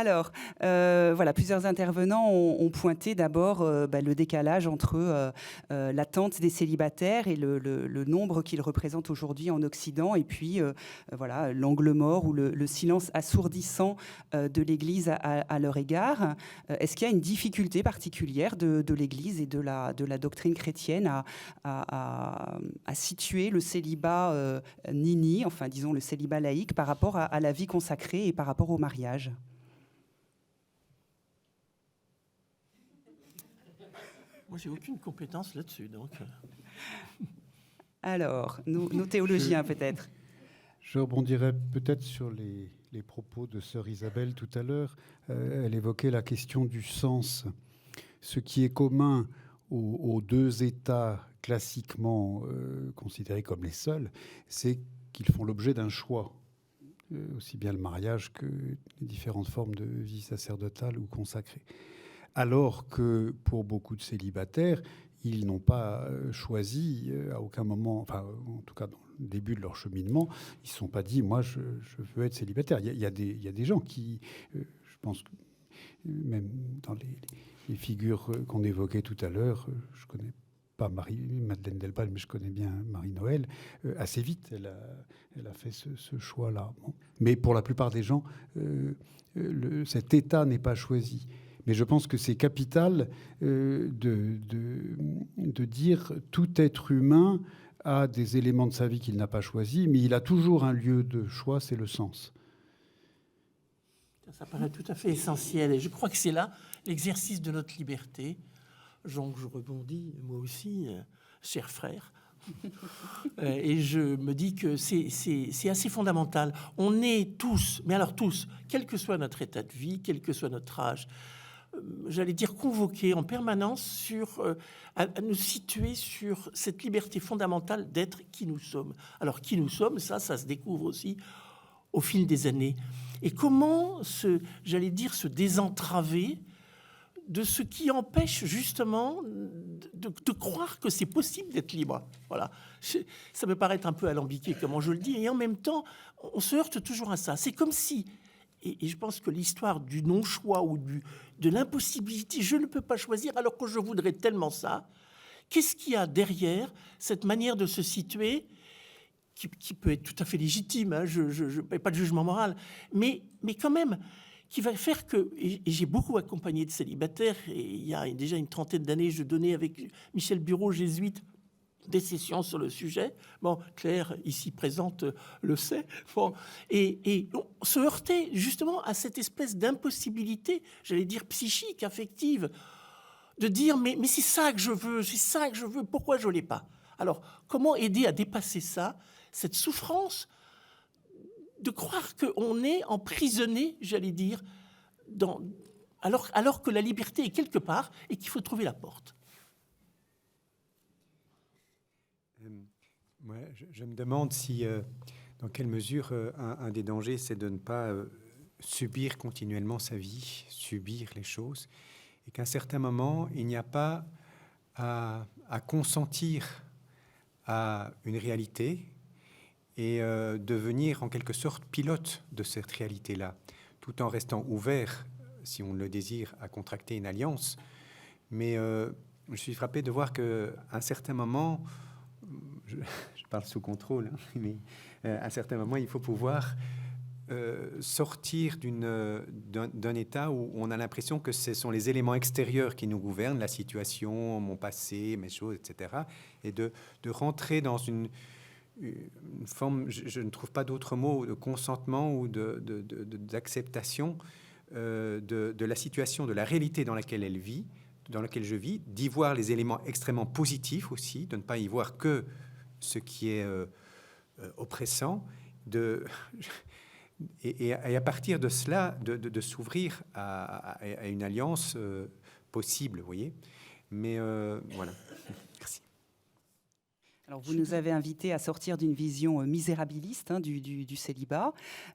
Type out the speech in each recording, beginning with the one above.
Alors, voilà, plusieurs intervenants ont pointé d'abord le décalage entre l'attente des célibataires et le nombre qu'ils représentent aujourd'hui en Occident, et puis voilà, l'angle mort ou le silence assourdissant de l'Église à leur égard. Est-ce qu'il y a une difficulté particulière de l'Église et de la doctrine chrétienne à situer le célibat nini, enfin disons le célibat laïque, par rapport à la vie consacrée et par rapport au mariage ? Moi, j'ai aucune compétence là-dessus, donc. Alors, nos théologiens peut-être. Je rebondirais peut-être sur les propos de sœur Isabelle tout à l'heure. Elle évoquait la question du sens. Ce qui est commun aux deux États classiquement considérés comme les seuls, c'est qu'ils font l'objet d'un choix. Aussi bien le mariage que les différentes formes de vie sacerdotale ou consacrée. Alors que pour beaucoup de célibataires, ils n'ont pas choisi à aucun moment, enfin en tout cas dans le début de leur cheminement, ils ne se sont pas dit « moi je veux être célibataire ». Il y a des gens qui, je pense que même dans les figures qu'on évoquait tout à l'heure, je ne connais pas Madeleine Delbal, mais je connais bien Marie-Noël, assez vite elle a fait ce choix-là. Bon. Mais pour la plupart des gens, cet état n'est pas choisi. Mais je pense que c'est capital de dire tout être humain a des éléments de sa vie qu'il n'a pas choisis, mais il a toujours un lieu de choix, c'est le sens. Ça paraît tout à fait essentiel. Et je crois que c'est là l'exercice de notre liberté. Jean, je rebondis, moi aussi, cher frère. Et je me dis que c'est assez fondamental. On est tous, mais alors tous, quel que soit notre état de vie, quel que soit notre âge, j'allais dire convoqués en permanence à nous situer sur cette liberté fondamentale d'être qui nous sommes. Alors qui nous sommes, ça se découvre aussi au fil des années. Et comment se désentraver de ce qui empêche justement de croire que c'est possible d'être libre. Voilà. Ça me paraît un peu alambiqué, comment je le dis, et en même temps, on se heurte toujours à ça. C'est comme si, et je pense que l'histoire du non-choix ou de l'impossibilité, je ne peux pas choisir alors que je voudrais tellement ça, qu'est-ce qu'il y a derrière cette manière de se situer qui peut être tout à fait légitime, hein, je n'ai pas de jugement moral, mais quand même, qui va faire que, et j'ai beaucoup accompagné de célibataires, et il y a déjà une trentaine d'années, je donnais avec Michel Bureau, jésuite, des sessions sur le sujet. Bon, Claire, ici présente, le sait. Bon, et on se heurtait justement à cette espèce d'impossibilité, j'allais dire psychique, affective, de dire, mais c'est ça que je veux, pourquoi je ne l'ai pas? Alors, comment aider à dépasser ça, cette souffrance de croire qu'on est emprisonné, j'allais dire, alors que la liberté est quelque part et qu'il faut trouver la porte. Moi, je me demande si, dans quelle mesure, un des dangers, c'est de ne pas subir continuellement sa vie, subir les choses, et qu'à un certain moment, il n'y a pas à consentir à une réalité, et devenir en quelque sorte pilote de cette réalité-là, tout en restant ouvert, si on le désire, à contracter une alliance. Mais je suis frappé de voir qu'à un certain moment, je parle sous contrôle, hein, mais à un certain moment, il faut pouvoir sortir d'un état où on a l'impression que ce sont les éléments extérieurs qui nous gouvernent, la situation, mon passé, mes choses, etc., et de rentrer dans une forme, je ne trouve pas d'autre mot, de consentement ou d'acceptation de la situation, de la réalité dans laquelle je vis, d'y voir les éléments extrêmement positifs aussi, de ne pas y voir que ce qui est oppressant, et à partir de cela, de s'ouvrir à une alliance possible, vous voyez. Mais voilà. Merci. Alors, vous nous avez invités à sortir d'une vision misérabiliste du célibat.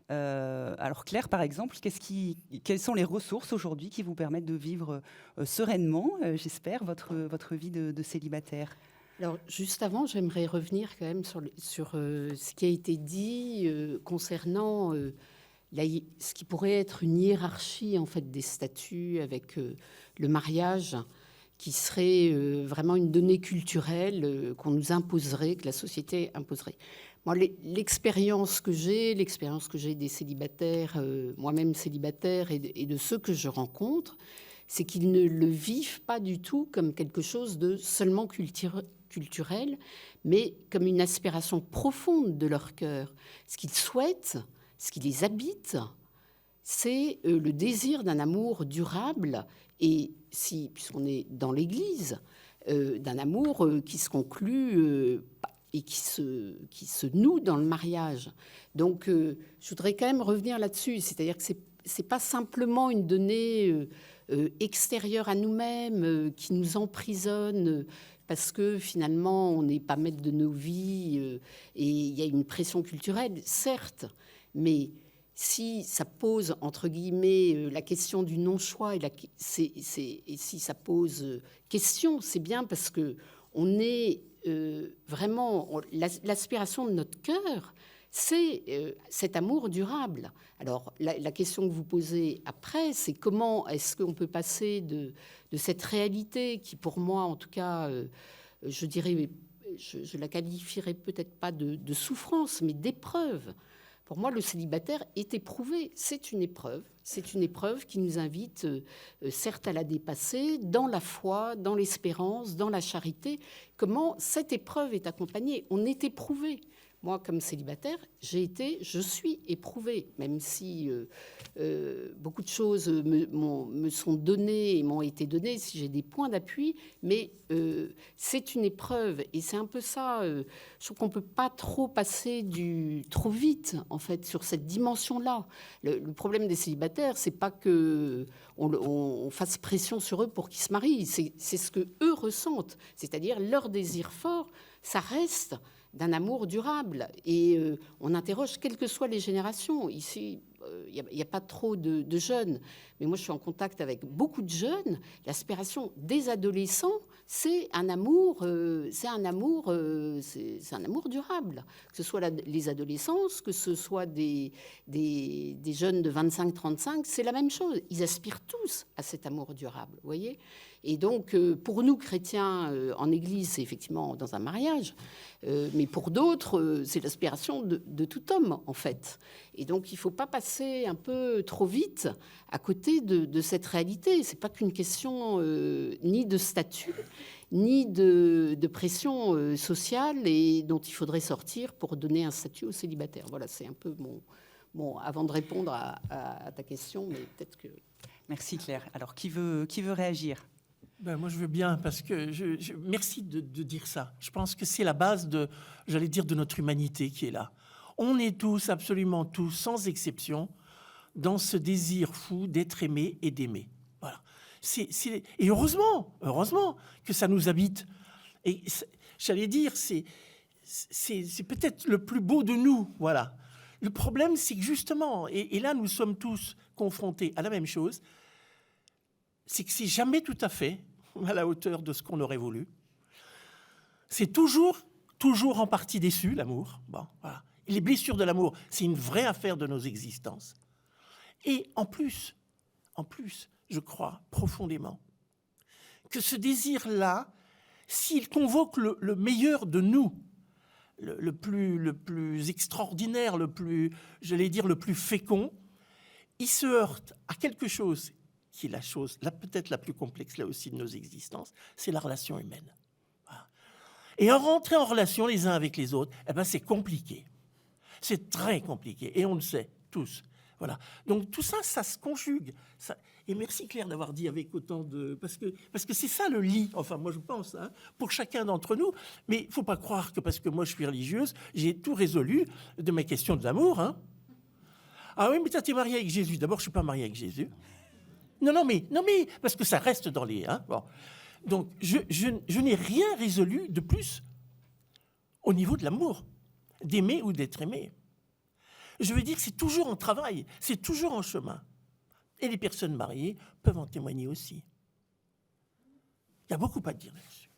Alors, Claire, par exemple, quelles sont les ressources aujourd'hui qui vous permettent de vivre sereinement, j'espère, votre vie de célibataire ? Alors, juste avant, j'aimerais revenir quand même sur ce qui a été dit concernant ce qui pourrait être une hiérarchie en fait des statuts avec le mariage, qui serait vraiment une donnée culturelle qu'on nous imposerait, que la société imposerait. Moi, l'expérience que j'ai des célibataires, moi-même célibataire, et de ceux que je rencontre, c'est qu'ils ne le vivent pas du tout comme quelque chose de seulement culturel, mais comme une aspiration profonde de leur cœur. Ce qu'ils souhaitent, ce qui les habite, c'est le désir d'un amour durable, et puisqu'on est dans l'Église, d'un amour qui se conclut et qui se noue dans le mariage. Donc, je voudrais quand même revenir là-dessus, c'est-à-dire que c'est pas simplement une donnée extérieure à nous-mêmes qui nous emprisonne parce que finalement on n'est pas maître de nos vies et il y a une pression culturelle, certes, mais si ça pose, entre guillemets, la question du non-choix, et si ça pose question, c'est bien parce qu'on est vraiment... L'aspiration de notre cœur, c'est cet amour durable. Alors, la question que vous posez après, c'est comment est-ce qu'on peut passer de cette réalité qui, pour moi, en tout cas, je dirais, je la qualifierais peut-être pas de souffrance, mais d'épreuve. Pour moi, le célibataire est éprouvé. C'est une épreuve qui nous invite, certes, à la dépasser dans la foi, dans l'espérance, dans la charité. Comment cette épreuve est accompagnée? On est éprouvé. Moi, comme célibataire, je suis éprouvée, même si beaucoup de choses me sont données et m'ont été données, si j'ai des points d'appui, mais c'est une épreuve. Et c'est un peu ça, je trouve qu'on ne peut pas trop passer trop vite, en fait, sur cette dimension-là. Le problème des célibataires, c'est pas qu'on fasse pression sur eux pour qu'ils se marient, c'est ce qu'eux ressentent, c'est-à-dire leur désir fort, ça reste d'un amour durable. Et on interroge, quelles que soient les générations. Ici, il n'y a pas trop de jeunes, mais moi, je suis en contact avec beaucoup de jeunes. L'aspiration des adolescents, c'est un amour durable. Que ce soit les adolescences, que ce soit des jeunes de 25-35, c'est la même chose. Ils aspirent tous à cet amour durable, vous voyez. Et donc, pour nous, chrétiens, en Église, c'est effectivement dans un mariage. Mais pour d'autres, c'est l'aspiration de tout homme, en fait. Et donc, il ne faut pas passer un peu trop vite à côté de cette réalité. Ce n'est pas qu'une question ni de statut, ni de pression sociale et dont il faudrait sortir pour donner un statut aux célibataires. Voilà, c'est un peu mon avant de répondre à ta question, mais peut-être que... Merci Claire. Alors, qui veut réagir ? Ben, moi, je veux bien, parce que merci de dire ça. Je pense que c'est la base de notre humanité qui est là. On est tous, absolument tous, sans exception, dans ce désir fou d'être aimé et d'aimer. Voilà. Et heureusement que ça nous habite. Et j'allais dire, c'est peut-être le plus beau de nous. Voilà. Le problème, c'est que justement, et là, nous sommes tous confrontés à la même chose, c'est que c'est jamais tout à fait à la hauteur de ce qu'on aurait voulu. C'est toujours en partie déçu, l'amour. Bon, voilà. Et les blessures de l'amour, c'est une vraie affaire de nos existences. Et en plus, je crois profondément que ce désir-là, s'il convoque le meilleur de nous, le plus extraordinaire, le plus fécond, il se heurte à quelque chose qui est la chose peut-être la plus complexe, là aussi, de nos existences, c'est la relation humaine. Voilà. Et en rentrer en relation les uns avec les autres, c'est compliqué. C'est très compliqué, et on le sait, tous. Voilà. Donc tout ça, ça se conjugue. Et merci Claire d'avoir dit avec autant de... Parce que c'est ça le lit, enfin moi je pense, hein, pour chacun d'entre nous. Mais il ne faut pas croire que parce que moi je suis religieuse, j'ai tout résolu de mes questions de l'amour. Hein. Ah oui, mais tu es mariée avec Jésus. D'abord, je ne suis pas mariée avec Jésus. Non, mais, parce que ça reste dans les... Hein, bon. Donc, je n'ai rien résolu de plus au niveau de l'amour, d'aimer ou d'être aimé. Je veux dire que c'est toujours en travail, c'est toujours en chemin. Et les personnes mariées peuvent en témoigner aussi. Il y a beaucoup à dire là-dessus.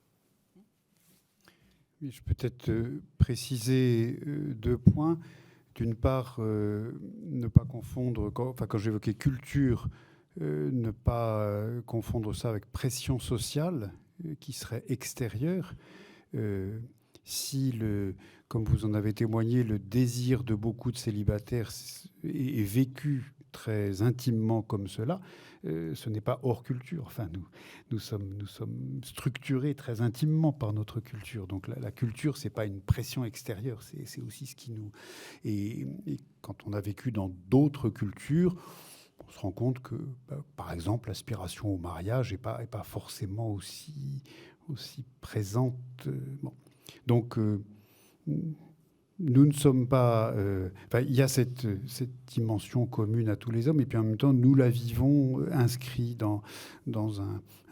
Oui, je peux peut-être préciser 2 points. d'une part, ne pas confondre, quand j'évoquais culture, ne pas confondre ça avec pression sociale qui serait extérieure. Si, comme vous en avez témoigné, le désir de beaucoup de célibataires est vécu très intimement comme cela, ce n'est pas hors culture. Enfin, nous sommes structurés très intimement par notre culture. Donc la culture, c'est pas une pression extérieure, c'est aussi ce qui nous... Et quand on a vécu dans d'autres cultures, on se rend compte que, par exemple, l'aspiration au mariage n'est pas forcément aussi présente. Bon. Donc, nous ne sommes pas... il y a cette dimension commune à tous les hommes, et puis en même temps, nous la vivons inscrits dans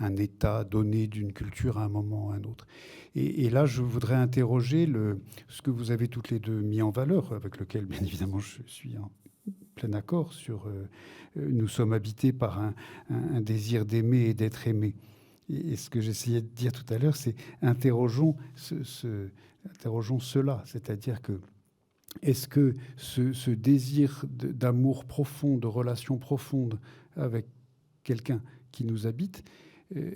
un état donné d'une culture à un moment ou à un autre. Et là, je voudrais interroger ce que vous avez toutes les deux mis en valeur, avec lequel, bien évidemment, je suis en plein accord sur... nous sommes habités par un désir d'aimer et d'être aimé. Et ce que j'essayais de dire tout à l'heure, c'est interrogeons cela, c'est-à-dire que est-ce que ce désir d'amour profond, de relation profonde avec quelqu'un qui nous habite,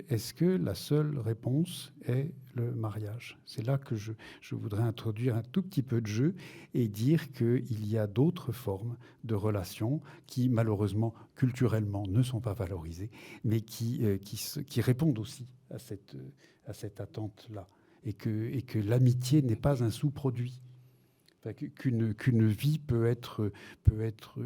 est-ce que la seule réponse est le mariage? C'est là que je voudrais introduire un tout petit peu de jeu et dire qu'il y a d'autres formes de relations qui, malheureusement, culturellement, ne sont pas valorisées, mais qui répondent aussi à cette attente-là. Et que l'amitié n'est pas un sous-produit. Enfin, qu'une vie peut être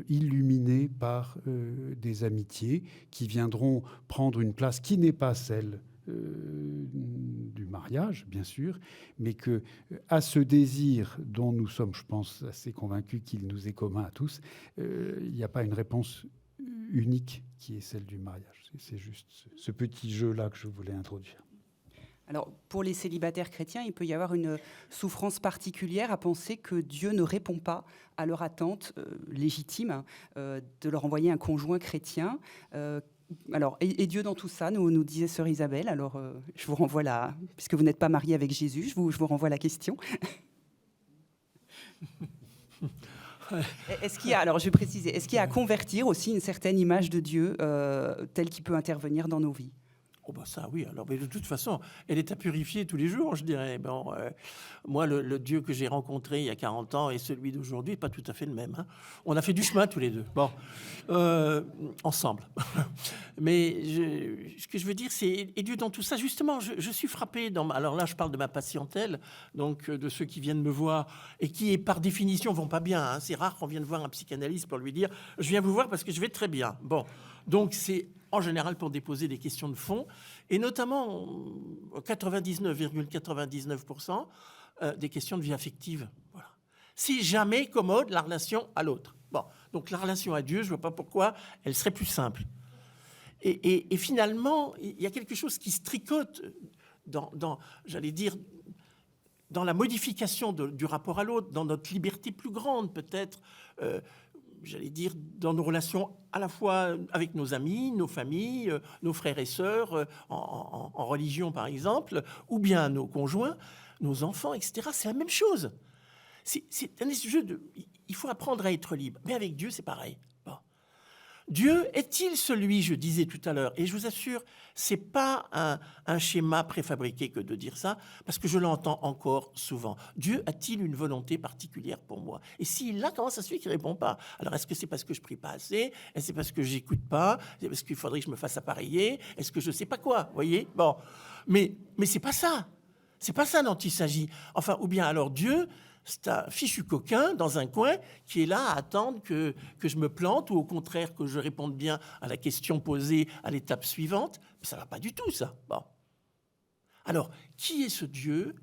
illuminée par des amitiés qui viendront prendre une place qui n'est pas celle du mariage, bien sûr, mais que à ce désir dont nous sommes, je pense, assez convaincus qu'il nous est commun à tous, il n'y a pas une réponse unique qui est celle du mariage. C'est juste ce petit jeu-là que je voulais introduire. Alors, pour les célibataires chrétiens, il peut y avoir une souffrance particulière à penser que Dieu ne répond pas à leur attente légitime de leur envoyer un conjoint chrétien. Alors, et Dieu dans tout ça, nous disait sœur Isabelle. Alors, je vous renvoie puisque vous n'êtes pas mariée avec Jésus, je vous renvoie la question. Est-ce qu'il y a, alors je vais préciser, est-ce qu'il y a à convertir aussi une certaine image de Dieu telle qu'il peut intervenir dans nos vies ? Oh bah ça oui, alors mais de toute façon, elle est à purifier tous les jours, je dirais. Bon, moi, le Dieu que j'ai rencontré il y a 40 ans et celui d'aujourd'hui n'est pas tout à fait le même. Hein. On a fait du chemin tous les deux, bon, ensemble. Mais ce que je veux dire, c'est, et Dieu dans tout ça, justement, je suis frappé, alors là, je parle de ma patientèle, donc de ceux qui viennent me voir et qui, par définition, vont pas bien. Hein. C'est rare qu'on vienne voir un psychanalyste pour lui dire « je viens vous voir parce que je vais très bien ». Bon, donc c'est en général pour déposer des questions de fond, et notamment 99,99% des questions de vie affective. Voilà. Si jamais commode la relation à l'autre. Bon, donc la relation à Dieu, je ne vois pas pourquoi elle serait plus simple. Et finalement, il y a quelque chose qui se tricote j'allais dire, dans la modification du rapport à l'autre, dans notre liberté plus grande peut-être, j'allais dire, dans nos relations à la fois avec nos amis, nos familles, nos frères et sœurs, en religion par exemple, ou bien nos conjoints, nos enfants, etc. C'est la même chose. C'est un jeu il faut apprendre à être libre. Mais avec Dieu, c'est pareil. Bon. Dieu est-il celui, je disais tout à l'heure, et je vous assure, c'est pas un schéma préfabriqué que de dire ça, parce que je l'entends encore souvent. Dieu a-t-il une volonté particulière pour moi? Et s'il l'a, comment ça se fait qu'il ne répond pas? Alors, est-ce que c'est parce que je prie pas assez? Est-ce que c'est parce que j'écoute pas? Est-ce qu'il faudrait que je me fasse appareiller? Est-ce que je sais pas quoi? Vous voyez? Bon. Mais c'est pas ça. C'est pas ça dont il s'agit. Enfin, ou bien alors Dieu, c'est un fichu coquin dans un coin qui est là à attendre que je me plante ou au contraire que je réponde bien à la question posée à l'étape suivante. Mais ça ne va pas du tout, ça. Bon. Alors, qui est ce Dieu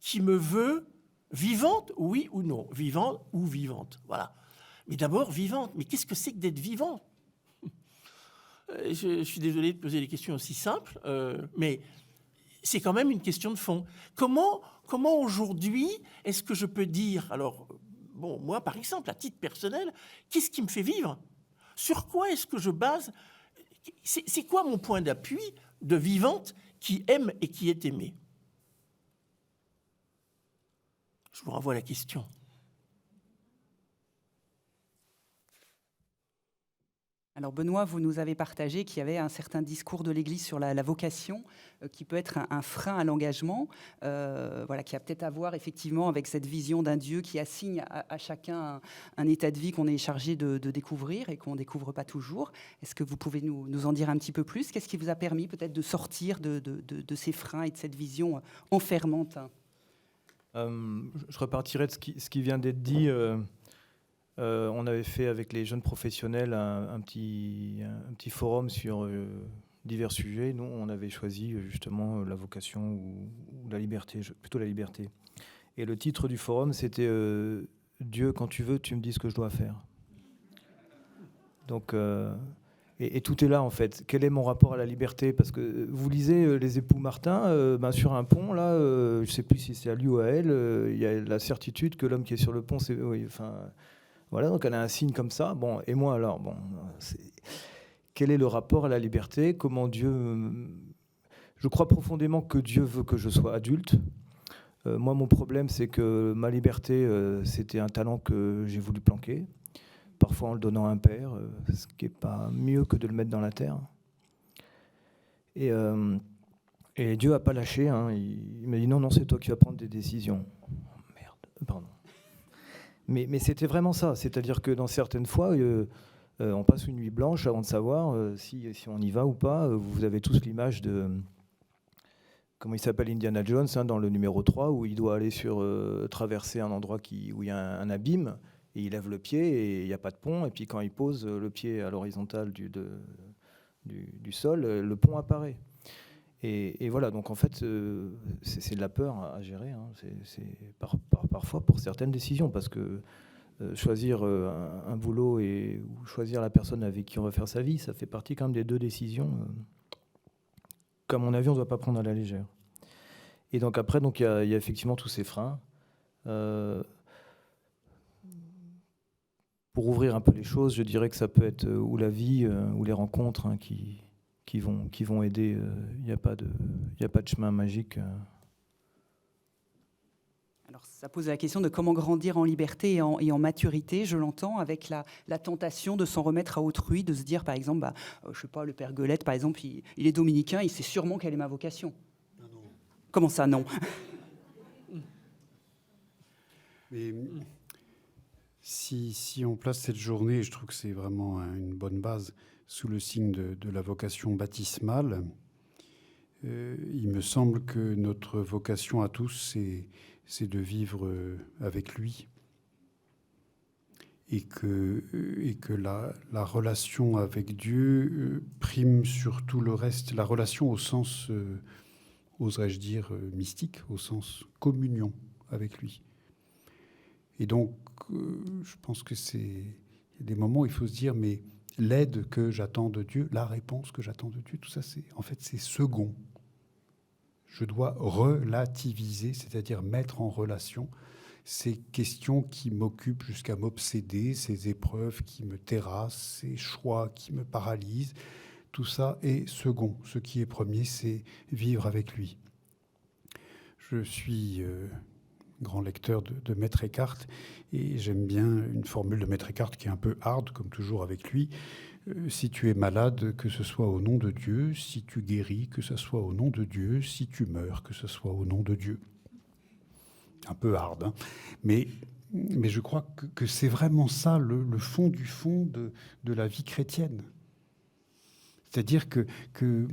qui me veut vivante, oui ou non? Vivante ou vivante, voilà. Mais d'abord, vivante. Mais qu'est-ce que c'est que d'être vivant? Je suis désolé de poser des questions aussi simples, mais c'est quand même une question de fond. Comment aujourd'hui est-ce que je peux dire, alors, bon, moi, par exemple, à titre personnel, qu'est-ce qui me fait vivre? Sur quoi est-ce que je base? C'est quoi mon point d'appui de vivante qui aime et qui est aimée? Je vous renvoie à la question. Alors Benoît, vous nous avez partagé qu'il y avait un certain discours de l'Église sur la vocation qui peut être un frein à l'engagement, voilà, qui a peut-être à voir effectivement avec cette vision d'un Dieu qui assigne à chacun un état de vie qu'on est chargé de découvrir et qu'on ne découvre pas toujours. Est-ce que vous pouvez nous en dire un petit peu plus? Qu'est-ce qui vous a permis peut-être de sortir de ces freins et de cette vision enfermante? Je repartirai de ce qui vient d'être dit. On avait fait avec les jeunes professionnels un petit forum sur divers sujets. Nous, on avait choisi justement la vocation ou la liberté, plutôt la liberté. Et le titre du forum, c'était Dieu, quand tu veux, tu me dis ce que je dois faire. Donc, et tout est là en fait. Quel est mon rapport à la liberté? Parce que vous lisez Les Époux Martin, sur un pont, là, je ne sais plus si c'est à lui ou à elle, il y a la certitude que l'homme qui est sur le pont, c'est... Oui, enfin, voilà, donc elle a un signe comme ça. Bon, et moi alors, quel est le rapport à la liberté? Comment Dieu... Je crois profondément que Dieu veut que je sois adulte. Moi, mon problème, c'est que ma liberté, c'était un talent que j'ai voulu planquer, parfois en le donnant à un père, ce qui n'est pas mieux que de le mettre dans la terre. Et Dieu n'a pas lâché. Hein. Il m'a dit non, c'est toi qui vas prendre des décisions. Merde, pardon. Mais c'était vraiment ça. C'est-à-dire que dans certaines fois, on passe une nuit blanche avant de savoir si on y va ou pas. Vous avez tous l'image de... Comment il s'appelle, Indiana Jones, hein, dans le numéro 3, où il doit aller traverser un endroit où il y a un abîme, et il lève le pied, et il n'y a pas de pont, et puis quand il pose le pied à l'horizontale du sol, le pont apparaît. Et voilà, donc en fait, c'est de la peur à gérer, hein. C'est parfois pour certaines décisions, parce que choisir un boulot ou choisir la personne avec qui on va faire sa vie, ça fait partie quand même des deux décisions qu'à mon avis, on ne doit pas prendre à la légère. Et donc après, il y a effectivement tous ces freins. Pour ouvrir un peu les choses, je dirais que ça peut être ou la vie ou les rencontres, hein, qui vont aider. Il n'y a pas de chemin magique. Alors, ça pose la question de comment grandir en liberté et en maturité, je l'entends, avec la tentation de s'en remettre à autrui, de se dire, par exemple, je ne sais pas, le père Guelette, par exemple, il est dominicain, il sait sûrement quelle est ma vocation. Non. Comment ça, non? Mais si on place cette journée, je trouve que c'est vraiment une bonne base, sous le signe de la vocation baptismale, il me semble que notre vocation à tous, c'est de vivre avec lui, et que la relation avec Dieu prime sur tout le reste, la relation au sens, oserais-je dire, mystique, au sens communion avec lui. Et donc, je pense que il y a des moments où il faut se dire, mais l'aide que j'attends de Dieu, la réponse que j'attends de Dieu, tout ça, c'est second. Je dois relativiser, c'est-à-dire mettre en relation ces questions qui m'occupent jusqu'à m'obséder, ces épreuves qui me terrassent, ces choix qui me paralysent. Tout ça est second. Ce qui est premier, c'est vivre avec lui. Je suis grand lecteur de Maître Eckhart, et j'aime bien une formule de Maître Eckhart qui est un peu hard, comme toujours avec lui. Si tu es malade, que ce soit au nom de Dieu. Si tu guéris, que ce soit au nom de Dieu. Si tu meurs, que ce soit au nom de Dieu. Un peu hard, hein. Mais je crois que c'est vraiment ça le fond du fond de la vie chrétienne. C'est-à-dire que,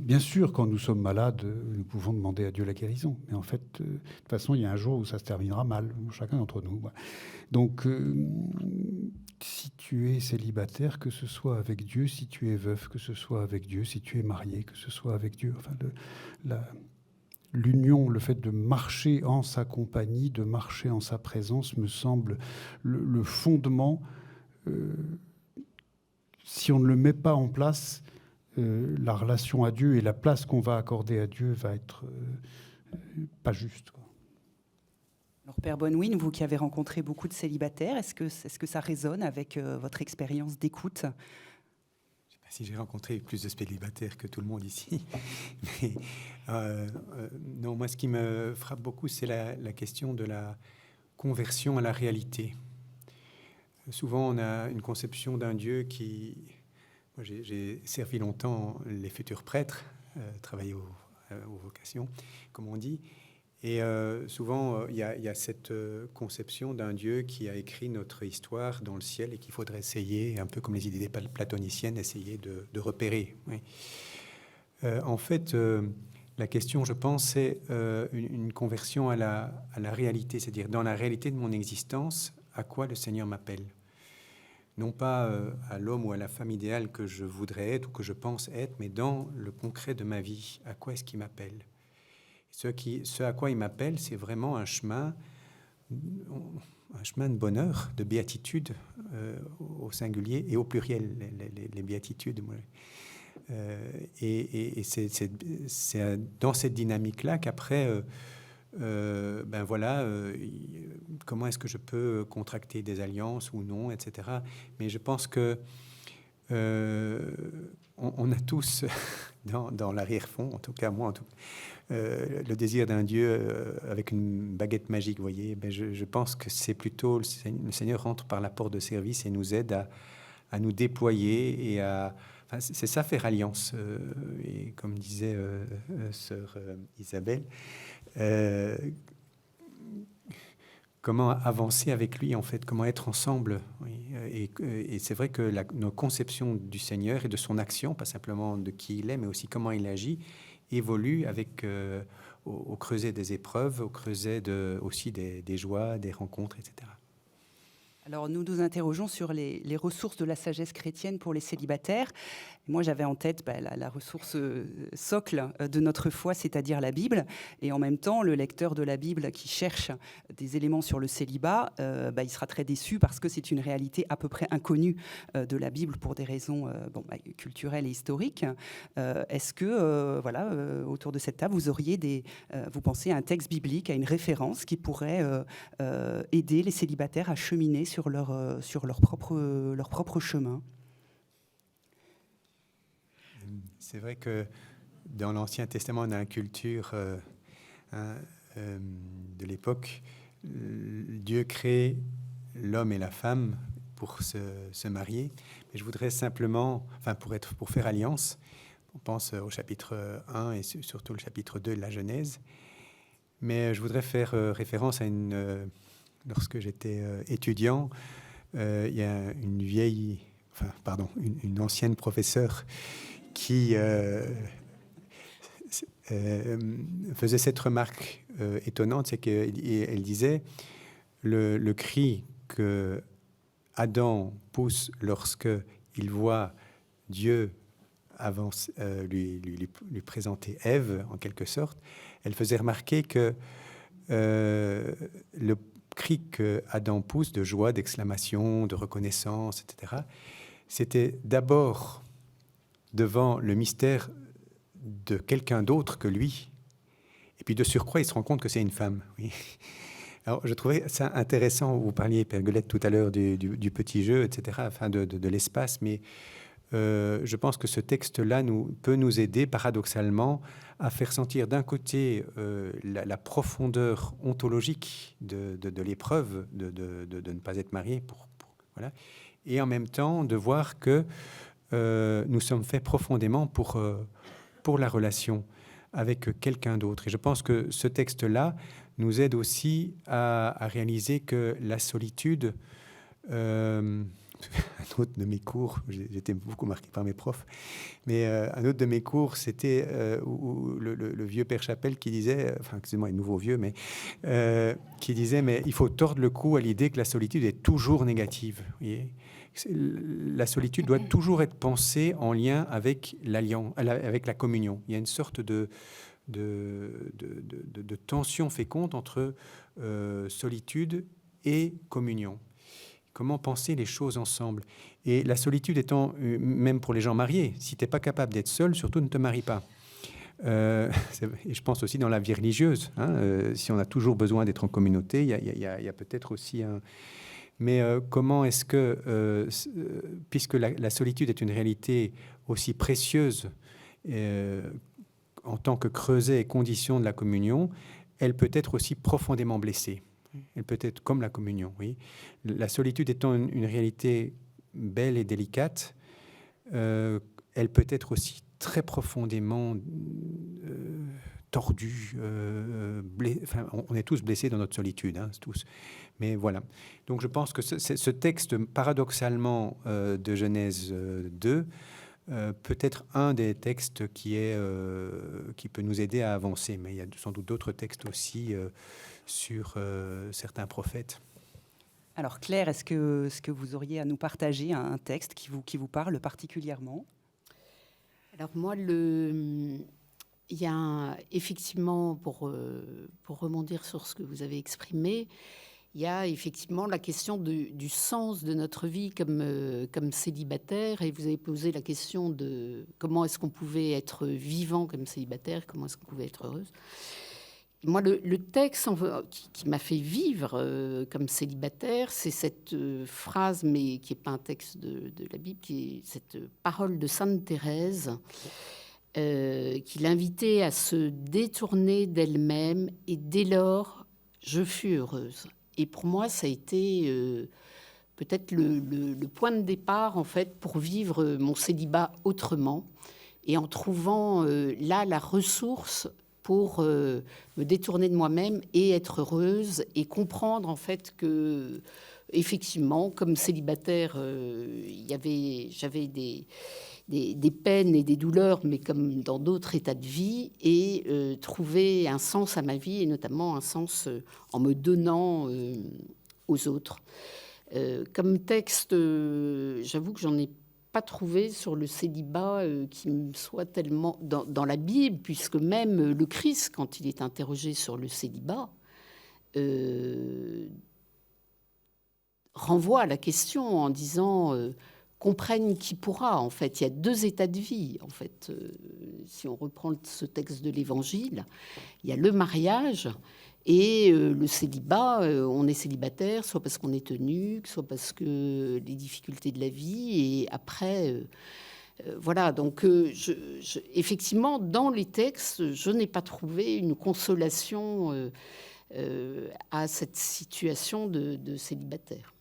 bien sûr, quand nous sommes malades, nous pouvons demander à Dieu la guérison. Mais en fait, de toute façon, il y a un jour où ça se terminera mal, chacun d'entre nous. Donc, si tu es célibataire, que ce soit avec Dieu. Si tu es veuf, que ce soit avec Dieu. Si tu es marié, que ce soit avec Dieu. Enfin, l'union, le fait de marcher en sa compagnie, de marcher en sa présence, me semble le fondement. Si on ne le met pas en place, la relation à Dieu et la place qu'on va accorder à Dieu va être pas juste, quoi. Alors, Père Bonwin, vous qui avez rencontré beaucoup de célibataires, est-ce que ça résonne avec votre expérience d'écoute? Je ne sais pas si j'ai rencontré plus de célibataires que tout le monde ici. Mais, non, moi, ce qui me frappe beaucoup, c'est la question de la conversion à la réalité. Souvent, on a une conception d'un Dieu qui... Moi, j'ai servi longtemps les futurs prêtres, travaillé aux vocations, comme on dit. Et souvent, il y a cette conception d'un Dieu qui a écrit notre histoire dans le ciel et qu'il faudrait essayer, un peu comme les idées platoniciennes, essayer de repérer. Oui. En fait, la question, je pense, c'est une conversion à la réalité, c'est-à-dire dans la réalité de mon existence, à quoi le Seigneur m'appelle. Non pas à l'homme ou à la femme idéale que je voudrais être ou que je pense être, mais dans le concret de ma vie, à quoi est-ce qu'il m'appelle ? Ce à quoi il m'appelle, c'est vraiment un chemin de bonheur, de béatitude au singulier et au pluriel, les béatitudes. Et c'est dans cette dynamique-là qu'après, comment est-ce que je peux contracter des alliances ou non, etc. Mais je pense que on a tous dans l'arrière-fond, en tout cas moi, le désir d'un Dieu avec une baguette magique, vous voyez. Je pense que c'est plutôt le Seigneur rentre par la porte de service et nous aide à nous déployer et à... Enfin, c'est ça, faire alliance. Et comme disait sœur Isabelle, comment avancer avec lui, en fait, comment être ensemble. Oui. Et c'est vrai que nos conceptions du Seigneur et de son action, pas simplement de qui il est, mais aussi comment il agit, évoluent avec, au creuset des épreuves, au creuset aussi des joies, des rencontres, etc. Alors, nous nous interrogeons sur les ressources de la sagesse chrétienne pour les célibataires. Moi, j'avais en tête la ressource socle de notre foi, c'est-à-dire la Bible. Et en même temps, le lecteur de la Bible qui cherche des éléments sur le célibat, il sera très déçu parce que c'est une réalité à peu près inconnue de la Bible pour des raisons culturelles et historiques. Est-ce que, autour de cette table, vous auriez vous pensez à un texte biblique, à une référence qui pourrait aider les célibataires à cheminer sur leur propre chemin? C'est vrai que dans l'Ancien Testament, dans la culture de l'époque, Dieu crée l'homme et la femme pour se marier. Mais je voudrais simplement, pour faire alliance, on pense au chapitre 1 et surtout le chapitre 2 de la Genèse. Mais je voudrais faire référence à lorsque j'étais étudiant, il y a une ancienne professeure qui faisait cette remarque étonnante, c'est qu'elle disait le cri que Adam pousse lorsque il voit Dieu lui présenter Ève, en quelque sorte. Elle faisait remarquer que le cri que Adam pousse de joie, d'exclamation, de reconnaissance, etc., c'était d'abord devant le mystère de quelqu'un d'autre que lui. Et puis de surcroît, il se rend compte que c'est une femme. Oui. Alors, je trouvais ça intéressant. Vous parliez, Père Guelette, tout à l'heure du petit jeu, etc., de l'espace. Mais je pense que ce texte-là peut nous aider, paradoxalement, à faire sentir d'un côté la profondeur ontologique de l'épreuve de ne pas être marié, voilà, et en même temps de voir que nous sommes faits profondément pour la relation avec quelqu'un d'autre. Et je pense que ce texte-là nous aide aussi à réaliser que la solitude... un autre de mes cours, j'étais beaucoup marqué par mes profs, mais un autre de mes cours, c'était le vieux Père Chapelle qui disait, excusez-moi, nouveau vieux, mais qui disait, mais il faut tordre le cou à l'idée que la solitude est toujours négative. Vous voyez, la solitude doit toujours être pensée en lien avec avec la communion. Il y a une sorte de tension féconde entre solitude et communion. Comment penser les choses ensemble? Et la solitude étant, même pour les gens mariés, si tu n'es pas capable d'être seul, surtout ne te marie pas. Et je pense aussi dans la vie religieuse. Si on a toujours besoin d'être en communauté, il y a peut-être aussi un... Mais comment est-ce que, puisque la solitude est une réalité aussi précieuse en tant que creuset et condition de la communion, elle peut être aussi profondément blessée. Elle peut être comme la communion, oui. La solitude étant une réalité belle et délicate, elle peut être aussi très profondément tordue. Enfin, on est tous blessés dans notre solitude, hein, tous. Mais voilà. Donc je pense que ce texte, paradoxalement, de Genèse 2, peut être un des textes qui peut nous aider à avancer. Mais il y a sans doute d'autres textes aussi sur certains prophètes. Alors Claire, est-ce que vous auriez à nous partager un texte qui vous parle particulièrement ? Alors moi, il y a effectivement, pour rebondir sur ce que vous avez exprimé, il y a effectivement la question du sens de notre vie comme célibataire, et vous avez posé la question de comment est-ce qu'on pouvait être vivant comme célibataire, comment est-ce qu'on pouvait être heureuse. Moi, le texte qui m'a fait vivre comme célibataire, c'est cette phrase, mais qui n'est pas un texte de la Bible, qui est cette parole de Sainte Thérèse, qui l'invitait à se détourner d'elle-même, et dès lors, je fus heureuse. Et pour moi, ça a été peut-être le point de départ, en fait, pour vivre mon célibat autrement, et en trouvant là la ressource pour me détourner de moi-même et être heureuse, et comprendre en fait que, effectivement, comme célibataire, j'avais des peines et des douleurs, mais comme dans d'autres états de vie, et trouver un sens à ma vie, et notamment un sens en me donnant aux autres. Comme texte, j'avoue que j'en ai pas trouvé sur le célibat qui me soit tellement dans la Bible, puisque même le Christ, quand il est interrogé sur le célibat, renvoie à la question en disant comprenne qui pourra. En fait, il y a deux états de vie. En fait, si on reprend ce texte de l'Évangile, il y a le mariage et le célibat. On est célibataire, soit parce qu'on est eunuque, soit parce que les difficultés de la vie. Et après, voilà. Donc, effectivement, dans les textes, je n'ai pas trouvé une consolation à cette situation de célibataire.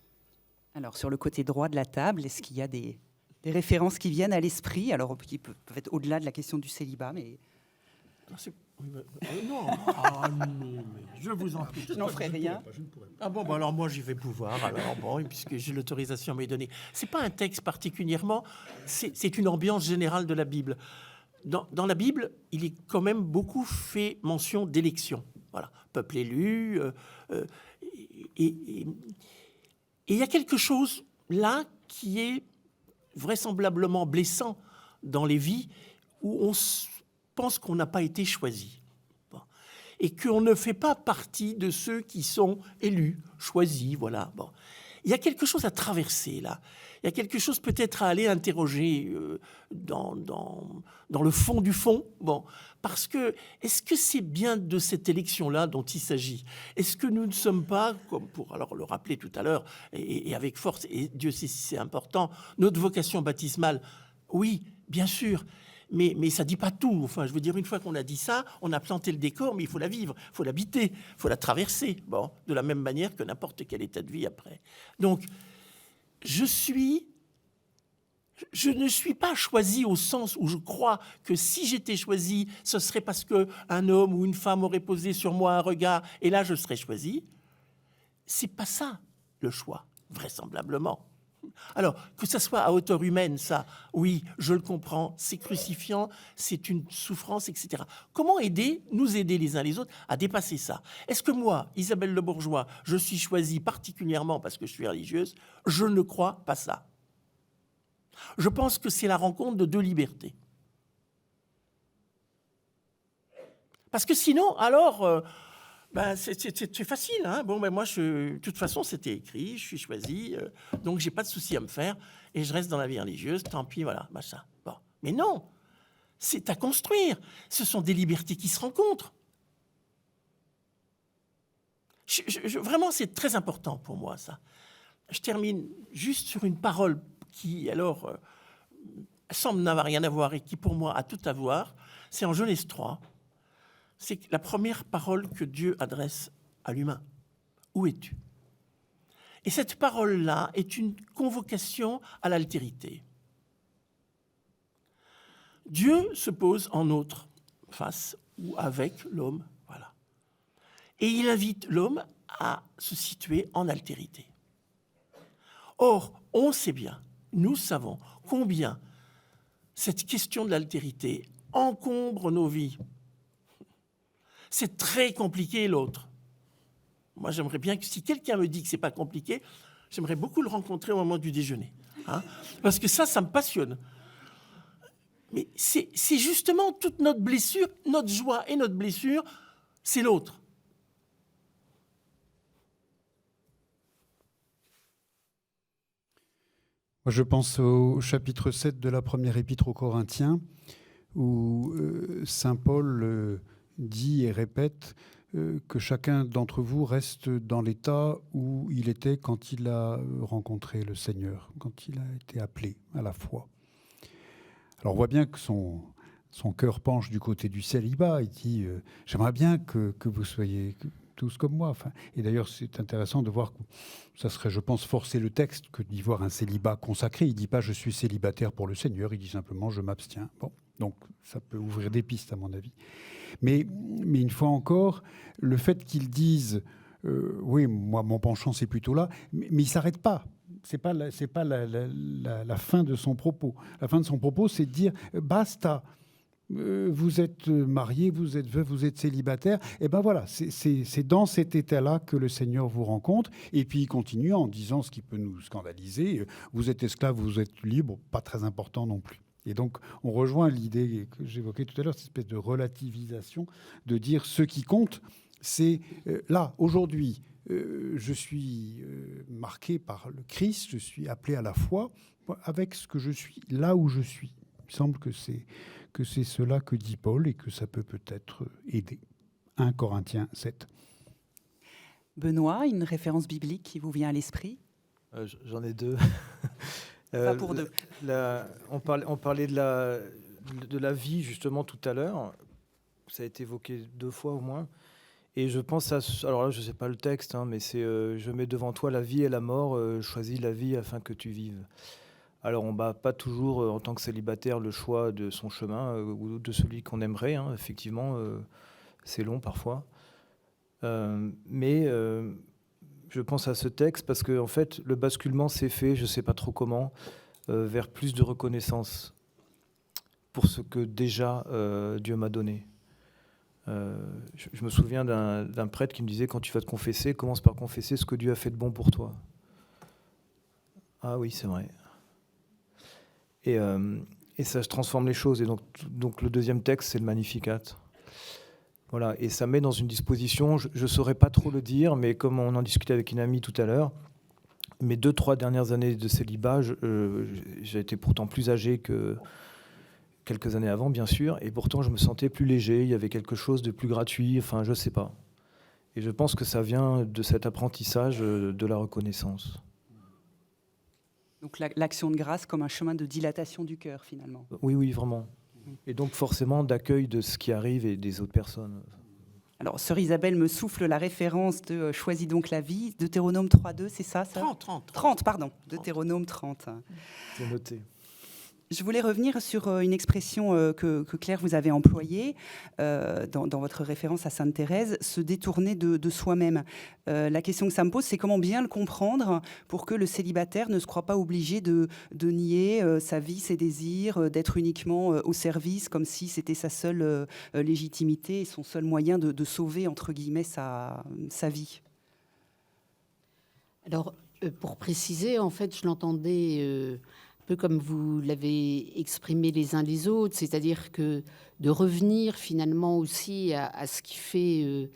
Alors, sur le côté droit de la table, est-ce qu'il y a des références qui viennent à l'esprit, alors qui peuvent être au-delà de la question du célibat, mais... Non, mais je vous en prie. Je n'en ferai rien. Ah bon, bah alors moi j'y vais pouvoir. Alors bon, puisque j'ai l'autorisation à m'y donner. C'est pas un texte particulièrement, c'est une ambiance générale de la Bible. Dans la Bible, il est quand même beaucoup fait mention d'élection. Voilà, peuple élu. Et il y a quelque chose là qui est vraisemblablement blessant dans les vies où on pense qu'on n'a pas été choisi. Bon. Et qu'on ne fait pas partie de ceux qui sont élus, choisis, voilà. Bon. Il y a quelque chose à traverser là. Il y a quelque chose peut-être à aller interroger dans le fond du fond. Bon. Parce que, est-ce que c'est bien de cette élection-là dont il s'agit? Est-ce que nous ne sommes pas, comme pour alors le rappeler tout à l'heure, et avec force, et Dieu sait si c'est important, notre vocation baptismale, oui, bien sûr, mais ça ne dit pas tout. Enfin, je veux dire, une fois qu'on a dit ça, on a planté le décor, mais il faut la vivre, il faut l'habiter, il faut la traverser, bon, de la même manière que n'importe quel état de vie après. Donc, je ne suis pas choisi au sens où je crois que si j'étais choisi, ce serait parce qu'un homme ou une femme aurait posé sur moi un regard et là je serais choisi. C'est pas ça le choix, vraisemblablement. Alors, que ça soit à hauteur humaine, ça, oui, je le comprends, c'est crucifiant, c'est une souffrance, etc. Comment nous aider les uns les autres à dépasser ça? Est-ce que moi, Isabelle Le Bourgeois, je suis choisie particulièrement parce que je suis religieuse? Je ne crois pas ça. Je pense que c'est la rencontre de deux libertés. Parce que sinon, alors, c'est facile. Hein, bon, moi, de toute façon, c'était écrit, je suis choisi, donc j'ai pas de souci à me faire, et je reste dans la vie religieuse, tant pis, voilà, machin. Bon. Mais non, c'est à construire. Ce sont des libertés qui se rencontrent. Vraiment, c'est très important pour moi, ça. Je termine juste sur une parole qui, alors, semble n'avoir rien à voir et qui, pour moi, a tout à voir. C'est en Genèse 3. C'est la première parole que Dieu adresse à l'humain. Où es-tu? Et cette parole-là est une convocation à l'altérité. Dieu se pose en autre, face ou avec l'homme, voilà. Et il invite l'homme à se situer en altérité. Or, on sait bien, nous savons combien cette question de l'altérité encombre nos vies. C'est très compliqué l'autre. Moi, j'aimerais bien que si quelqu'un me dit que c'est pas compliqué, j'aimerais beaucoup le rencontrer au moment du déjeuner. Hein, parce que ça me passionne. Mais c'est justement toute notre blessure, notre joie et notre blessure, c'est l'autre. Moi, je pense au chapitre 7 de la première épître aux Corinthiens, où saint Paul dit et répète que chacun d'entre vous reste dans l'état où il était quand il a rencontré le Seigneur, quand il a été appelé à la foi. Alors on voit bien que son cœur penche du côté du célibat. Il dit j'aimerais bien que vous soyez tous comme moi. Enfin, et d'ailleurs, c'est intéressant de voir que ça serait, je pense, forcer le texte que d'y voir un célibat consacré. Il ne dit pas je suis célibataire pour le Seigneur, il dit simplement je m'abstiens. Bon, donc ça peut ouvrir des pistes à mon avis. Mais une fois encore, le fait qu'ils disent oui, moi mon penchant c'est plutôt là, mais il ne s'arrête pas. C'est pas la fin de son propos. La fin de son propos, c'est de dire basta. Vous êtes marié, vous êtes veuf, vous êtes célibataire. Et ben voilà, c'est dans cet état-là que le Seigneur vous rencontre. Et puis il continue en disant ce qui peut nous scandaliser. Vous êtes esclave, vous êtes libre, pas très important non plus. Et donc on rejoint l'idée que j'évoquais tout à l'heure, cette espèce de relativisation, de dire ce qui compte, c'est là, aujourd'hui. Je suis marqué par le Christ, je suis appelé à la foi avec ce que je suis, là où je suis. Il me semble que c'est cela que dit Paul et que ça peut peut-être aider. 1 Corinthiens 7. Benoît, une référence biblique qui vous vient à l'esprit? J'en ai deux. Pas pour deux. On parlait de la vie justement tout à l'heure. Ça a été évoqué 2 fois au moins. Et je pense à... Alors là, je ne sais pas le texte, hein, mais c'est je mets devant toi la vie et la mort, choisis la vie afin que tu vives. Alors, on ne bat pas toujours, en tant que célibataire, le choix de son chemin ou de celui qu'on aimerait. Hein. Effectivement, c'est long parfois. Mais je pense à ce texte parce que, en fait, le basculement s'est fait, je ne sais pas trop comment, vers plus de reconnaissance pour ce que déjà Dieu m'a donné. Je me souviens d'un prêtre qui me disait, quand tu vas te confesser, commence par confesser ce que Dieu a fait de bon pour toi. Ah oui, c'est vrai. Et ça transforme les choses. Et donc le deuxième texte, c'est le Magnificat. Voilà, et ça met dans une disposition, je ne saurais pas trop le dire, mais comme on en discutait avec une amie tout à l'heure, mes 2-3 dernières années de célibat, j'ai été pourtant plus âgé que quelques années avant, bien sûr, et pourtant je me sentais plus léger, il y avait quelque chose de plus gratuit, enfin je sais pas. Et je pense que ça vient de cet apprentissage de la reconnaissance. Donc l'action de grâce comme un chemin de dilatation du cœur, finalement. Oui, vraiment. Et donc forcément d'accueil de ce qui arrive et des autres personnes. Alors, sœur Isabelle me souffle la référence de Choisis donc la vie, Deutéronome 3.2, c'est ça 30, pardon, Deutéronome 30. C'est noté. Je voulais revenir sur une expression que Claire vous avez employée dans votre référence à Sainte Thérèse, se détourner de soi-même. La question que ça me pose, c'est comment bien le comprendre pour que le célibataire ne se croit pas obligé de nier sa vie, ses désirs, d'être uniquement au service, comme si c'était sa seule légitimité et son seul moyen de sauver, entre guillemets, sa vie. Alors, pour préciser, en fait, je l'entendais... peu comme vous l'avez exprimé les uns les autres, c'est-à-dire que de revenir finalement aussi à ce qui fait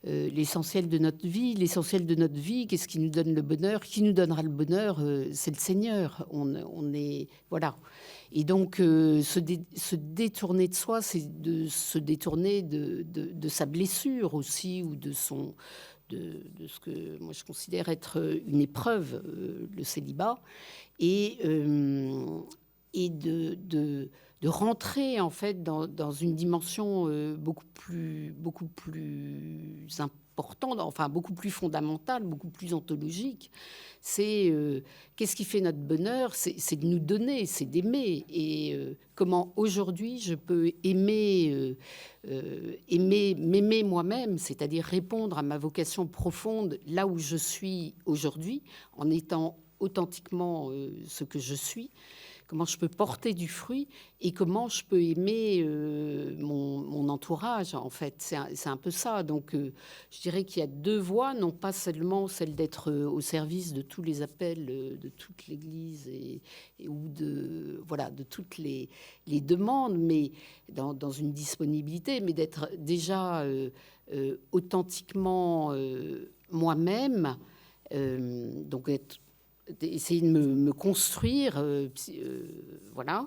l'essentiel de notre vie. L'essentiel de notre vie, qu'est-ce qui nous donne le bonheur? Qui nous donnera le bonheur? C'est le Seigneur. On est... Voilà. Et donc, se détourner de soi, c'est de se détourner de sa blessure aussi, ou de ce que moi je considère être une épreuve, le célibat, et de rentrer en fait dans une dimension beaucoup plus important, enfin beaucoup plus fondamental, beaucoup plus ontologique. C'est qu'est-ce qui fait notre bonheur? C'est de nous donner, c'est d'aimer. Et comment aujourd'hui je peux aimer, m'aimer moi-même, c'est-à-dire répondre à ma vocation profonde là où je suis aujourd'hui, en étant authentiquement ce que je suis. Comment je peux porter du fruit et comment je peux aimer mon entourage, en fait. C'est un peu ça. Donc, je dirais qu'il y a deux voies, non pas seulement celle d'être au service de tous les appels de toute l'Église ou de toutes les demandes, mais dans une disponibilité, mais d'être déjà authentiquement moi-même, donc essayer de me construire, voilà,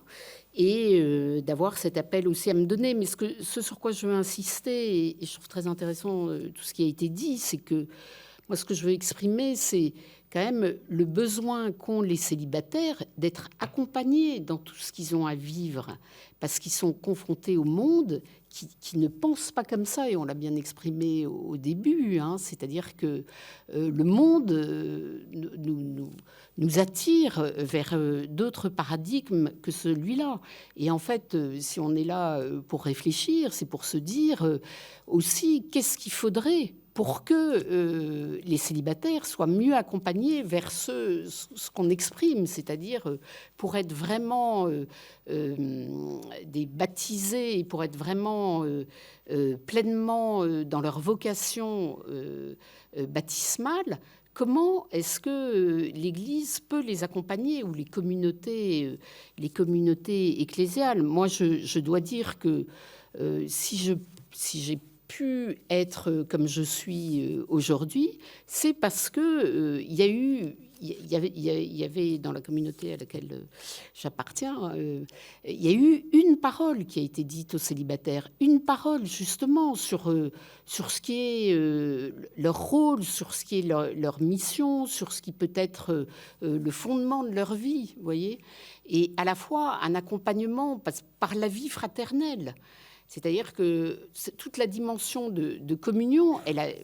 et d'avoir cet appel aussi à me donner. Mais ce sur quoi je veux insister, et je trouve très intéressant tout ce qui a été dit, c'est que moi, ce que je veux exprimer, c'est quand même le besoin qu'ont les célibataires d'être accompagnés dans tout ce qu'ils ont à vivre, parce qu'ils sont confrontés au monde qui ne pense pas comme ça, et on l'a bien exprimé au début, hein, c'est-à-dire que le monde nous attire vers d'autres paradigmes que celui-là. Et en fait, si on est là pour réfléchir, c'est pour se dire aussi qu'est-ce qu'il faudrait pour que les célibataires soient mieux accompagnés vers ce qu'on exprime, c'est-à-dire pour être vraiment des baptisés, pour être vraiment pleinement dans leur vocation baptismale. Comment est-ce que l'Église peut les accompagner, ou les communautés ecclésiales? Moi, je dois dire que si j'ai pu être comme je suis aujourd'hui, c'est parce que il y avait dans la communauté à laquelle j'appartiens, il y a eu une parole qui a été dite aux célibataires, une parole justement sur ce qui est leur rôle, sur ce qui est leur mission, sur ce qui peut être le fondement de leur vie, vous voyez, et à la fois un accompagnement par la vie fraternelle. C'est-à-dire que toute la dimension de communion,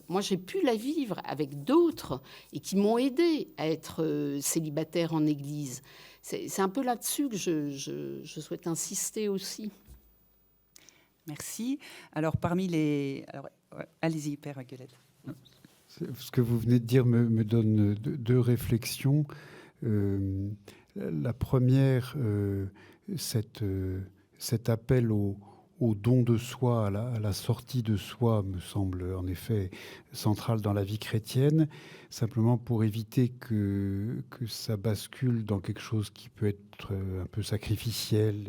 moi j'ai pu la vivre avec d'autres et qui m'ont aidé à être célibataire en Église. C'est un peu là-dessus que je souhaite insister aussi. Merci. Alors, parmi les... Alors, allez-y, Père Guelette. Ce que vous venez de dire me donne deux réflexions. La première, cet appel au don de soi, à la sortie de soi, me semble en effet central dans la vie chrétienne, simplement pour éviter que ça bascule dans quelque chose qui peut être un peu sacrificiel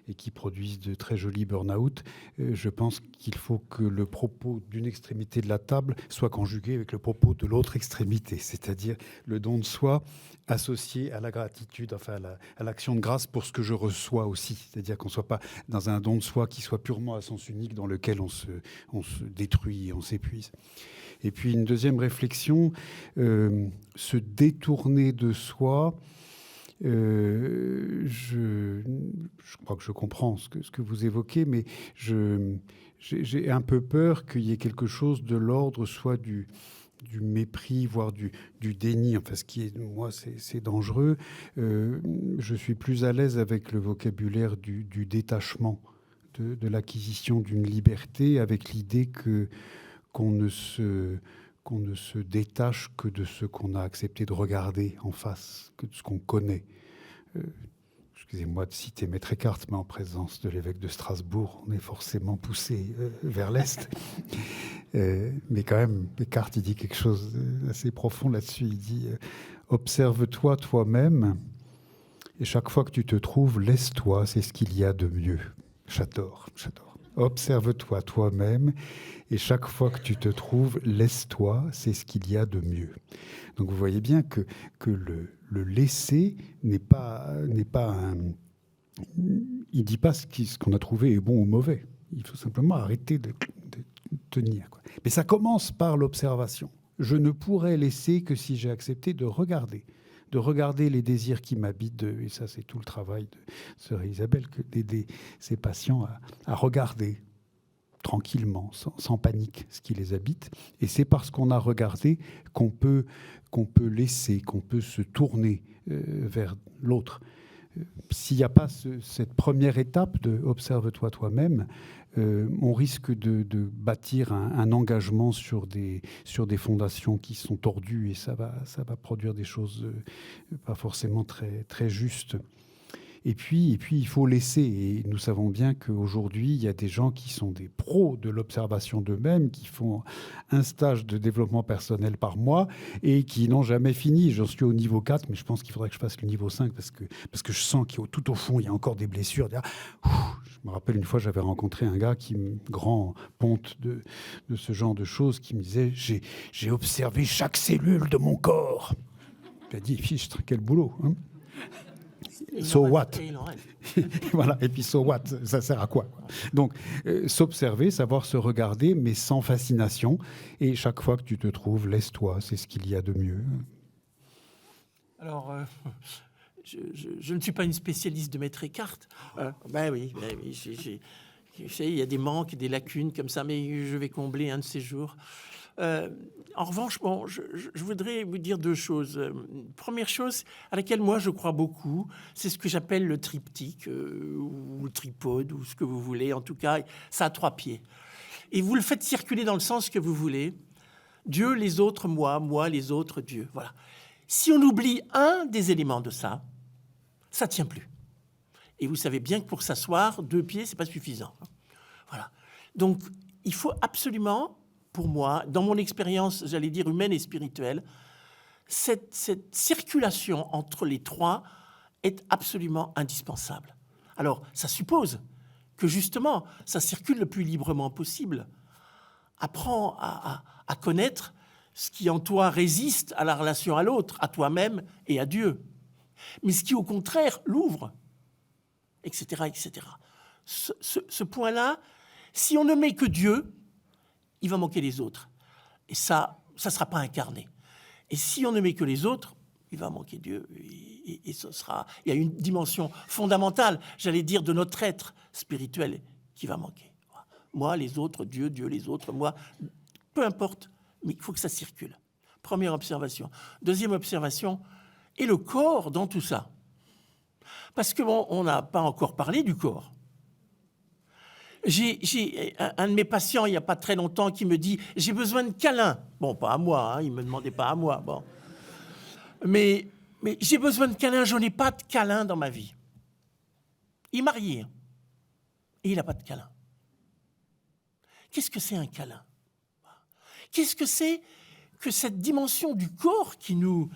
et qui produise de très jolis burn-out. Je pense qu'il faut que le propos d'une extrémité de la table soit conjugué avec le propos de l'autre extrémité, c'est-à-dire le don de soi associé à la gratitude, enfin à l'action de grâce pour ce que je reçois aussi. C'est-à-dire qu'on ne soit pas dans un don de soi qui soit purement à sens unique, dans lequel on se détruit et on s'épuise. Et puis une deuxième réflexion, se détourner de soi. Je crois que je comprends ce que vous évoquez, mais j'ai un peu peur qu'il y ait quelque chose de l'ordre soit du mépris, voire du déni. Enfin, ce qui est, moi, c'est dangereux. Je suis plus à l'aise avec le vocabulaire du détachement, de l'acquisition d'une liberté, avec l'idée qu'on ne se détache que de ce qu'on a accepté de regarder en face, que de ce qu'on connaît. Excusez-moi de citer Maître Eckhart, mais en présence de l'évêque de Strasbourg, on est forcément poussé vers l'Est. Mais quand même, Eckhart, il dit quelque chose d'assez profond là-dessus. Il dit « Observe-toi toi-même, et chaque fois que tu te trouves, laisse-toi, c'est ce qu'il y a de mieux. » J'adore. Observe-toi toi-même, et chaque fois que tu te trouves, laisse-toi, c'est ce qu'il y a de mieux. Donc vous voyez bien que le laisser n'est pas un... Il dit pas ce qu'on a trouvé est bon ou mauvais. Il faut simplement arrêter de tenir, quoi. Mais ça commence par l'observation. Je ne pourrais laisser que si j'ai accepté de regarder les désirs qui m'habitent, et ça c'est tout le travail de sœur Isabelle, d'aider ses patients à regarder tranquillement, sans panique, ce qui les habite. Et c'est parce qu'on a regardé qu'on peut laisser, qu'on peut se tourner vers l'autre. S'il n'y a pas cette première étape de « observe-toi toi-même », on risque de bâtir un engagement sur des fondations qui sont tordues et ça va produire des choses pas forcément très, très justes. Et puis, il faut laisser. Et nous savons bien qu'aujourd'hui, il y a des gens qui sont des pros de l'observation d'eux-mêmes, qui font un stage de développement personnel par mois et qui n'ont jamais fini. J'en suis au niveau 4, mais je pense qu'il faudrait que je fasse le niveau 5 parce que je sens qu'il tout au fond, il y a encore des blessures. Je me rappelle une fois, j'avais rencontré un gars grand ponte de ce genre de choses, qui me disait « J'ai observé chaque cellule de mon corps ». Il a dit « Fichtre, quel boulot hein !» So what? Voilà. Et puis so what? Ça sert à quoi? Donc, s'observer, savoir se regarder, mais sans fascination. Et chaque fois que tu te trouves, laisse-toi. C'est ce qu'il y a de mieux. Alors, je ne suis pas une spécialiste de Maître Eckhart. Ben oui. Il y a des manques, des lacunes comme ça, mais je vais combler un de ces jours. En revanche, je voudrais vous dire deux choses. Première chose à laquelle moi je crois beaucoup, c'est ce que j'appelle le triptyque ou le tripode ou ce que vous voulez. En tout cas, ça a 3 pieds. Et vous le faites circuler dans le sens que vous voulez. Dieu, les autres, moi, les autres, Dieu. Voilà. Si on oublie un des éléments de ça, ça tient plus. Et vous savez bien que pour s'asseoir, 2 pieds, c'est pas suffisant. Voilà. Donc, il faut absolument, pour moi, dans mon expérience, j'allais dire humaine et spirituelle, cette circulation entre les 3 est absolument indispensable. Alors, ça suppose que justement, ça circule le plus librement possible. Apprends à connaître ce qui en toi résiste à la relation à l'autre, à toi-même et à Dieu. Mais ce qui, au contraire, l'ouvre, etc., etc. Ce point-là, si on ne met que Dieu, il va manquer les autres. Et ça ne sera pas incarné. Et si on ne met que les autres, il va manquer Dieu. Et ce sera, il y a une dimension fondamentale, j'allais dire, de notre être spirituel qui va manquer. Moi, les autres, Dieu, les autres, moi, peu importe, mais il faut que ça circule. Première observation. Deuxième observation, et le corps dans tout ça. Parce qu'on n'a pas encore parlé du corps. J'ai un de mes patients, il n'y a pas très longtemps, qui me dit « J'ai besoin de câlins ». Bon, pas à moi, hein, il ne me demandait pas à moi. Bon. Mais j'ai besoin de câlins, je n'ai pas de câlins dans ma vie. Il est marié, hein, et il n'a pas de câlin. Qu'est-ce que c'est un câlin? Qu'est-ce que c'est que cette dimension du corps qui nous...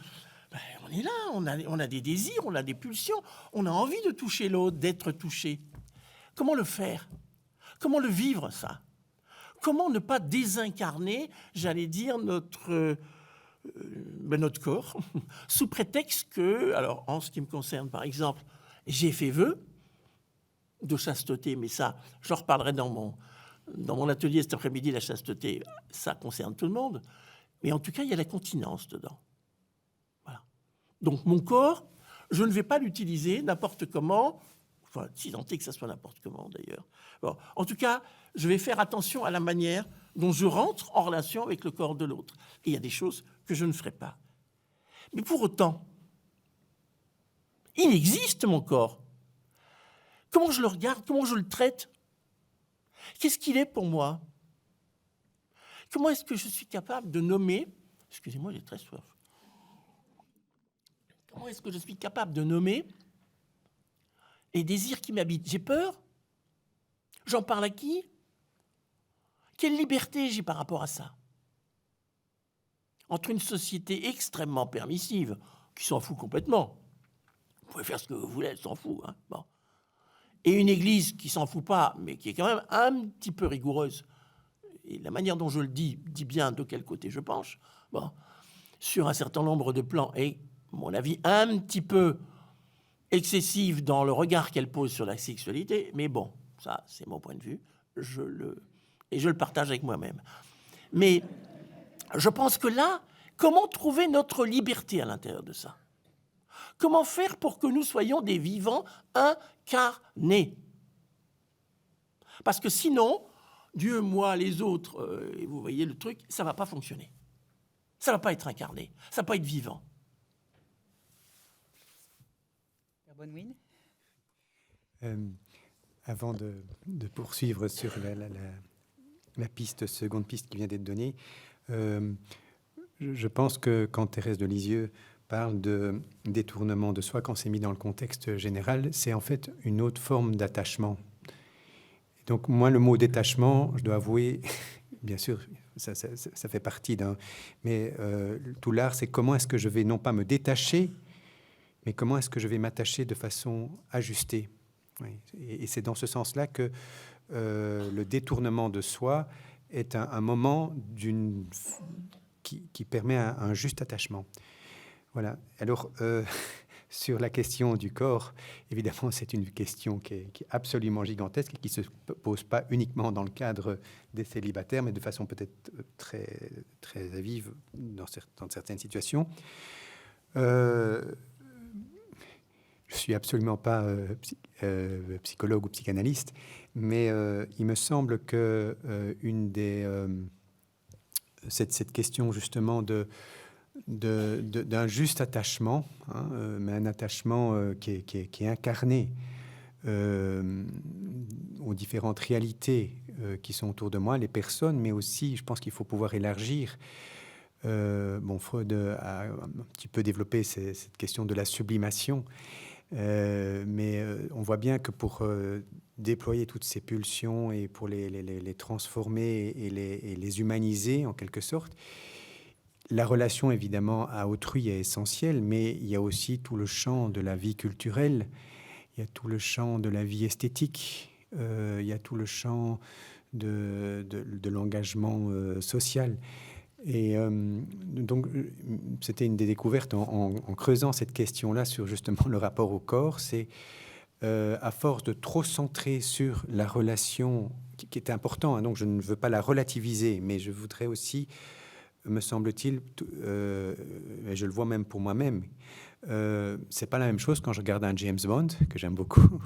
Ben, on est là, on a des désirs, on a des pulsions, on a envie de toucher l'autre, d'être touché. Comment le faire? Comment le vivre, ça? Comment ne pas désincarner, j'allais dire, notre corps, sous prétexte que, alors en ce qui me concerne par exemple, j'ai fait vœu de chasteté, mais ça, j'en reparlerai dans mon atelier cet après-midi. La chasteté, ça concerne tout le monde, mais en tout cas, il y a la continence dedans. Voilà. Donc mon corps, je ne vais pas l'utiliser n'importe comment, enfin, si tant est que ça soit n'importe comment d'ailleurs. Bon, en tout cas, je vais faire attention à la manière dont je rentre en relation avec le corps de l'autre. Et il y a des choses que je ne ferai pas. Mais pour autant, il existe mon corps. Comment je le regarde? Comment je le traite? Qu'est-ce qu'il est pour moi? Comment est-ce que je suis capable de nommer... Excusez-moi, j'ai très soif. Comment est-ce que je suis capable de nommer les désirs qui m'habitent? J'ai peur? J'en parle à qui? Quelle liberté j'ai par rapport à ça? Entre une société extrêmement permissive, qui s'en fout complètement, vous pouvez faire ce que vous voulez, elle s'en fout, hein, bon. Et une église qui s'en fout pas, mais qui est quand même un petit peu rigoureuse, et la manière dont je le dis bien de quel côté je penche, bon, sur un certain nombre de plans, et, à mon avis, un petit peu excessive dans le regard qu'elle pose sur la sexualité, mais bon, ça, c'est mon point de vue, et je le partage avec moi-même. Mais je pense que là, comment trouver notre liberté à l'intérieur de ça? Comment faire pour que nous soyons des vivants incarnés? Parce que sinon, Dieu, moi, les autres, et vous voyez le truc, ça ne va pas fonctionner. Ça ne va pas être incarné, ça ne va pas être vivant. Bonwin. Avant de poursuivre sur la seconde piste qui vient d'être donnée, je pense que quand Thérèse de Lisieux parle de détournement de soi, quand c'est mis dans le contexte général, c'est en fait une autre forme d'attachement. Donc moi, le mot détachement, je dois avouer, bien sûr, ça fait partie d'un... Mais tout l'art, c'est comment est-ce que je vais non pas me détacher, mais comment est-ce que je vais m'attacher de façon ajustée. Oui. Et c'est dans ce sens-là que le détournement de soi est un moment qui permet un juste attachement. Voilà. Alors, sur la question du corps, évidemment, c'est une question qui est absolument gigantesque et qui ne se pose pas uniquement dans le cadre des célibataires, mais de façon peut-être très, très vive dans certaines situations. Je ne suis absolument pas psychologue ou psychanalyste, mais il me semble que cette question justement d'un juste attachement, hein, mais un attachement qui est incarné aux différentes réalités qui sont autour de moi, les personnes, mais aussi, je pense qu'il faut pouvoir élargir. Freud a un petit peu développé cette question de la sublimation. Mais on voit bien que pour déployer toutes ces pulsions et pour les transformer et les humaniser en quelque sorte, la relation évidemment à autrui est essentielle, mais il y a aussi tout le champ de la vie culturelle, il y a tout le champ de la vie esthétique, il y a tout le champ de l'engagement social. Et donc, c'était une des découvertes en creusant cette question-là sur justement le rapport au corps. C'est à force de trop centrer sur la relation, qui est important, hein, donc je ne veux pas la relativiser, mais je voudrais aussi, me semble-t-il, et je le vois même pour moi-même, c'est pas la même chose quand je regarde un James Bond, que j'aime beaucoup,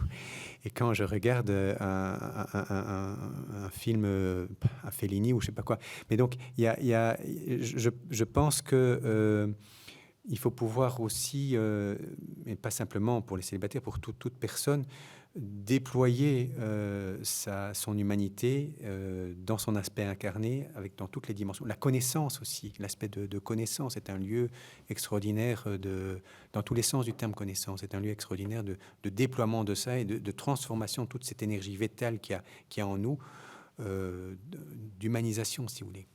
et quand je regarde un film, un Fellini ou je sais pas quoi. Mais donc, je pense que il faut pouvoir aussi, et pas simplement pour les célibataires, pour toute personne, déployer son humanité dans son aspect incarné, dans toutes les dimensions. La connaissance aussi, l'aspect de connaissance est un lieu extraordinaire, dans tous les sens du terme connaissance, c'est un lieu extraordinaire de déploiement de ça et de transformation de toute cette énergie vitale qu'il y a en nous, d'humanisation, si vous voulez.